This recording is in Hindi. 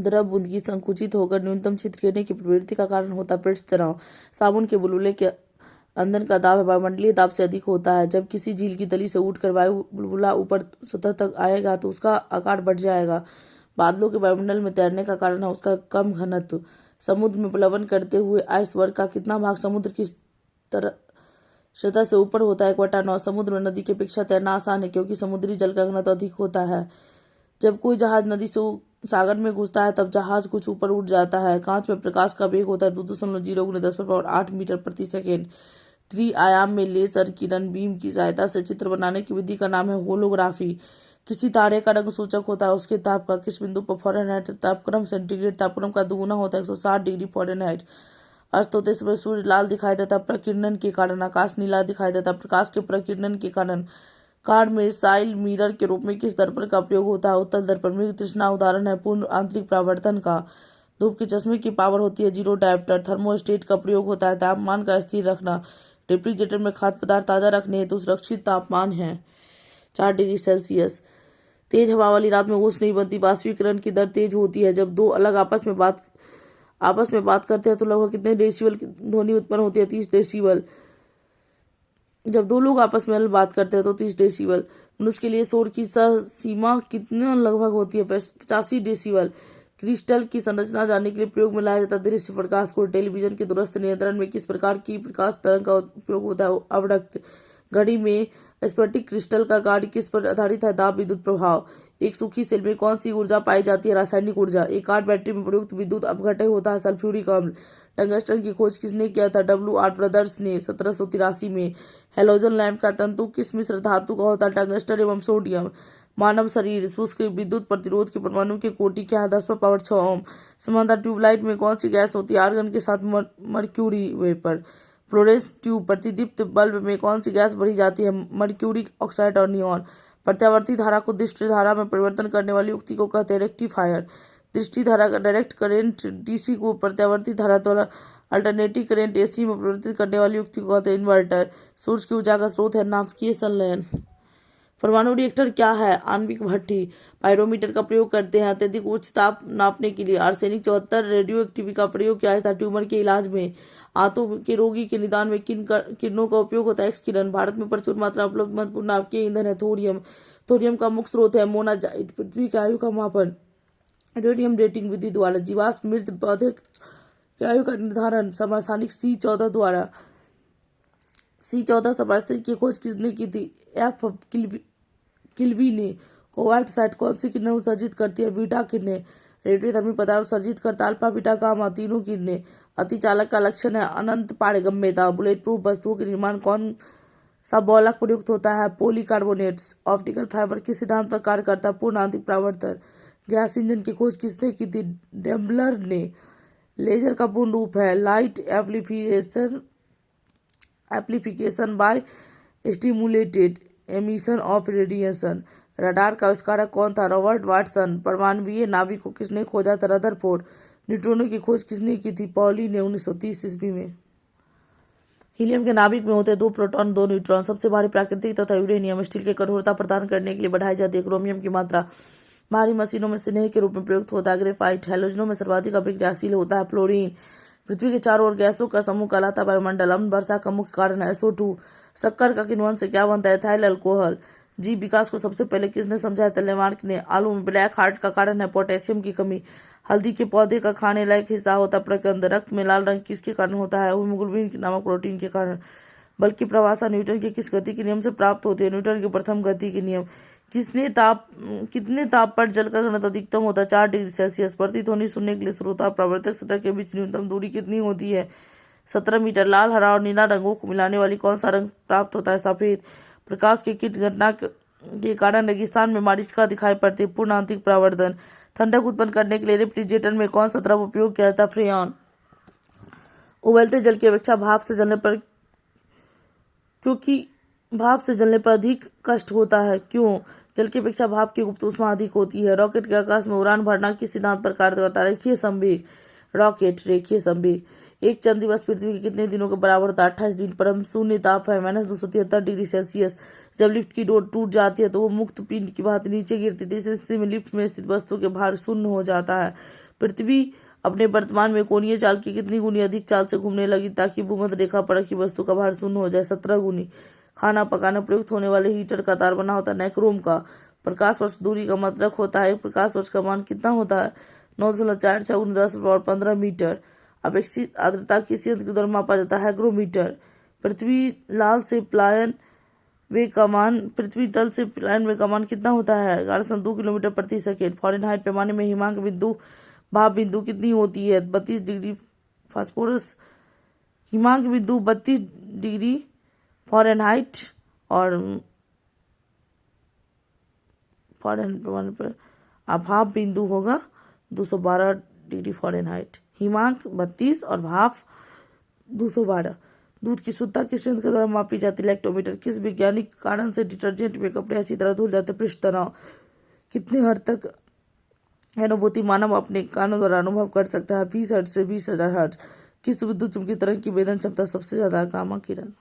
द्रव बूंद की संकुचित होकर न्यूनतम क्षेत्र घेरने की प्रवृत्ति का कारण होता है पृष्ठ तनाव। साबुन के बुलबुले के अंदर का दाब वायुमंडलीय दाब से अधिक होता है। जब किसी झील की तली से उठकर वायु बुलबुला ऊपर सतह तक आएगा तो उसका आकार बढ़ जाएगा। बादलों के वायुमंडल में तैरने का कारण है उसका कम घनत्व। समुद्र में प्लवन करते हुए आइसबर्ग का कितना भाग समुद्र की सतह से ऊपर होता है? 1/9। समुद्र में नदी की अपेक्षा तैरना आसान है क्योंकि समुद्री जल का घनत्व अधिक होता है। जब कोई जहाज नदी से सागर में घुसता है तब जहाज कुछ ऊपर उठ जाता है। कांच में प्रकाश का वेग होता है 2.0 × 10⁸ मीटर प्रति सेकेंड। त्रिआयाम में लेजर किरण बीम की सहायता से चित्र बनाने की विधि का नाम है होलोग्राफी। किसी तारे का रंग सूचक होता है उसके ताप का। किस बिंदु पर फ़ारेनहाइट तापक्रम सेंटीग्रेड तापक्रम का दुगुना होता है 160 डिग्री फ़ारेनहाइट। अस्त होते समय सूर्य लाल दिखाई देता प्रकीर्णन के कारण। आकाश नीला दिखाई देता प्रकाश के प्रकीर्णन के कारण। कार में साइड मिरर के रूप में किस दर्पण का प्रयोग होता है? उत्तल दर्पण। मृग तृष्णा उदाहरण है पूर्ण आंतरिक परावर्तन का। धूप के चश्मे की पावर होती है 0 डायोप्टर। थर्मोस्टेट का प्रयोग होता है तापमान का स्थिर रखना। रेफ्रिजरेटर में खाद्य पदार्थ ताज़ा रखने हेतु सुरक्षित तापमान है 4 डिग्री सेल्सियस। तेज हवा वाली रात में ओस नहीं बनती। बाष्पीकरण की दर तेज होती है। जब दो अलग आपस में बात करते हैं तो लगभग कितने डेसिबल की ध्वनि उत्पन्न होती है? 30 डेसिबल। जब दो लोग आपस में बात करते हैं तो 30 डेसिबल। मनुष्य के लिए शोर की सीमा कितने लगभग होती है? 85 डेसिबल। क्रिस्टल की संरचना जानने के लिए प्रयोग में लाया जाता दृश्य प्रकाश को। टेलीविजन के दूरस्थ नियंत्रण में किस प्रकार की प्रकाश तरंग का उपयोग होता है? अवडक्त। घड़ी में स्फटिक क्रिस्टल का कार्य किस पर आधारित है? दाब विद्युत प्रभाव। एक सूखी सेल में कौन सी ऊर्जा पाई जाती है? रासायनिक ऊर्जा। एक कार बैटरी में प्रयुक्त विद्युत अपघटय होता है सल्फ्यूरिक अम्ल। टंगस्टन की खोज किसने किया था? W.R. ब्रदर्स ने 1783 में। हेलोजन लैंप का तंतु किस मिश्र धातु का होता है? टंगस्टन एवं सोडियम। मानव शरीर शुष्क विद्युत प्रतिरोध के परमाणु की कोटि क्या है? 10⁻6 ओम। समानांतर ट्यूबलाइट में कौन सी गैस होती है? आर्गन के साथ मर्क्यूरी वेपर। फ्लोरेंस ट्यूब प्रतिदीप्त बल्ब में कौन सी गैस भरी जाती है? मर्क्यूरिक ऑक्साइड और नियॉन। प्रत्यावर्ती धारा को दृष्टि धारा में परिवर्तन करने वाली युक्ति को कहते हैं रेक्टिफायर। दृष्टि धारा का डायरेक्ट करेंट डीसी को प्रत्यावर्ती धारा द्वारा अल्टरनेटिव करेंट एसी में परिवर्तित करने वाली युक्ति को कहते हैं इन्वर्टर। सूर्य की ऊर्जा का स्रोत है नाभिकीय संलयन। परमाणु रिएक्टर क्या है? आणविक भट्ठी। पायरोमीटर का प्रयोग करते हैं अत्यधिक उच्च ताप नापने के लिए। आर्सेनिक 74 रेडियो एक्टिविटी का प्रयोग किया जाता है ट्यूमर के इलाज में। आंतों के रोगी के निदान में किन किरणों का उपयोग होता है? एक्स किरण। भारत में प्रचुर मात्रा उपलब्ध महत्वपूर्ण नाभिकीय ईंधन है थोरियम। थोरियम का मुख्य स्रोत है मोनाजाइट। पृथ्वी की आयु का मापन रेडियम डेटिंग विधि द्वारा। जीवाश्म मृत पौधे की आयु का निर्धारण समस्थानिक C14 द्वारा। C14 समस्थानिक की खोज किसने की थी? F किल्वी ने। कोबाल्ट साइट कौन सी किरणें उत्सर्जित करती है? बीटा किरणें। रेडियोधर्मी पदार्थ उत्सर्जित करता अल्फा बीटा गामा तीनों किरणें। अतिचालक का लक्षण है अनंत पारगम्यता। बुलेट प्रूफ वस्तुओं के निर्माण कौन सा बहुलक प्रयुक्त होता है? पॉलीकार्बोनेट्स। ऑप्टिकल फाइबर किस सिद्धांत पर कार्य करता है? पूर्ण आंतरिक परावर्तन। गैस इंजन की खोज किसने की थी? डेम्बलर ने। लेजर का पूर्ण रूप है light amplification by stimulated emission of radiation. Radar का आविष्कारक कौन था? Robert Watson. परमाणवीय नाभिक को किसने खोजा था? रदरफोर्ड। न्यूट्रॉनों की खोज किसने की थी? पॉली ने 1930 ईस्वी में। हीलियम के नाभिक में होते हैं 2 प्रोटॉन 2 न्यूट्रॉन। सबसे भारी प्राकृतिक तथा यूरेनियम। स्टील की कठोरता प्रदान करने के लिए बढ़ाई जाती है क्रोमियम की मात्रा। भारी मशीनों में स्नेह के रूप में प्रयुक्त होता है ग्रेफाइट। हैलोजनों में सर्वाधिक अभिक्रियाशील होता है फ्लोरीन। पृथ्वी के चारों ओर गैसों का समूह कहलाता है वायुमंडल। अम्ल वर्षा का मुख्य कारण है SO2। शक्कर का किण्वन से क्या बनता है? Ethyl alcohol. जीव विकास को सबसे पहले किसने समझाया? लेमार्क ने। आलू में ब्लैक हार्ट का कारण है पोटेशियम की कमी। हल्दी के पौधे का खाने लायक हिस्सा होता है प्रकंद। रक्त में लाल रंग किसके कारण होता है? हीमोग्लोबिन नामक प्रोटीन के कारण। बल की परिभाषा न्यूटन के किस गति के नियम से प्राप्त होती है? न्यूटन के प्रथम गति के नियम। कितने ताप पर जल का घनत्व अधिकतम होता है? 4 डिग्री सेल्सियस। प्रतिध्वनि सुनने के लिए श्रोता और प्रवर्तक सतह के बीच न्यूनतम दूरी कितनी होती है? 17 मीटर। लाल हरा और नीला रंगों को मिलाने वाली कौन सा रंग प्राप्त होता है? सफेद। प्रकाश की किट घटना के कारण रेगिस्तान में मारीचिका दिखाई पड़ती है? पूर्ण आंतरिक परावर्तन। ठंडक उत्पन्न करने के लिए रेफ्रिजरेटर में कौन सा द्रव उपयोग किया जाता है? फ्रेयॉन। उबलते जल की अपेक्षा भाप से जलने पर क्योंकि भाप से जलने पर अधिक कष्ट होता है। क्यों? जल की अपेक्षा भाप की गुप्त ऊष्मा अधिक होती है। रॉकेट के आकाश में उड़ान भरना किस सिद्धांत पर कार्य करता है? रेखीय संवेग। रॉकेट रेखीय संवेग। एक चंद्र दिवस पृथ्वी के कितने दिनों के बराबर होता है? 28 दिन। परम शून्य ताप है -273 डिग्री सेल्सियस। जब लिफ्ट की डोर टूट जाती है तो वो मुक्त पिंड की भांति नीचे गिरती है। इस स्थिति में लिफ्ट में स्थित वस्तु के भार शून्य हो जाता है। पृथ्वी अपने वर्तमान में कोणीय चाल की कितनी गुनी अधिक चाल से घूमने लगी ताकि भूमध्य रेखा पर रखी वस्तु का भार शून्य हो जाए? 17 गुनी। खाना पकाने प्रयुक्त होने वाले हीटर का तार बना होता है नाइक्रोम का। प्रकाश वर्ष दूरी का मात्रक होता है, प्रकाश वर्ष का मान कितना होता है? 9.46 × 10⁻15 मीटर। अपेक्षित आर्द्रता किस यंत्र के द्वारा मापा जाता है? हाइग्रोमीटर। पृथ्वी तल से पलायन वेग का मान कितना होता है? 11.2 किलोमीटर प्रति सेकेंड। फ़ारेनहाइट पैमाने में हिमांक बिंदु भाप बिंदु कितनी होती है? 32 डिग्री फास्फोरस। हिमांक बिंदु 32 डिग्री फ़ारेनहाइट और फ़ारेनहाइट पैमाने पर भाप बिंदु होगा 212 डिग्री फ़ारेनहाइट। हिमांक 32 और भाप 212। दूध की शुद्धता किस यंत्र के द्वारा मापी जाती है? लैक्टोमीटर। किस वैज्ञानिक कारण से डिटर्जेंट में कपड़े अच्छी तरह धुल जाते? पृष्ठ तनाव। कितने हद तक अनुभूति मानव अपने कानों द्वारा अनुभव कर सकता है? 20 हर्ट्ज से 20,000 हर्ट्ज। किस विद्युत चुम्बकीय तरंग की वेदन क्षमता सबसे ज्यादा? गामा किरण।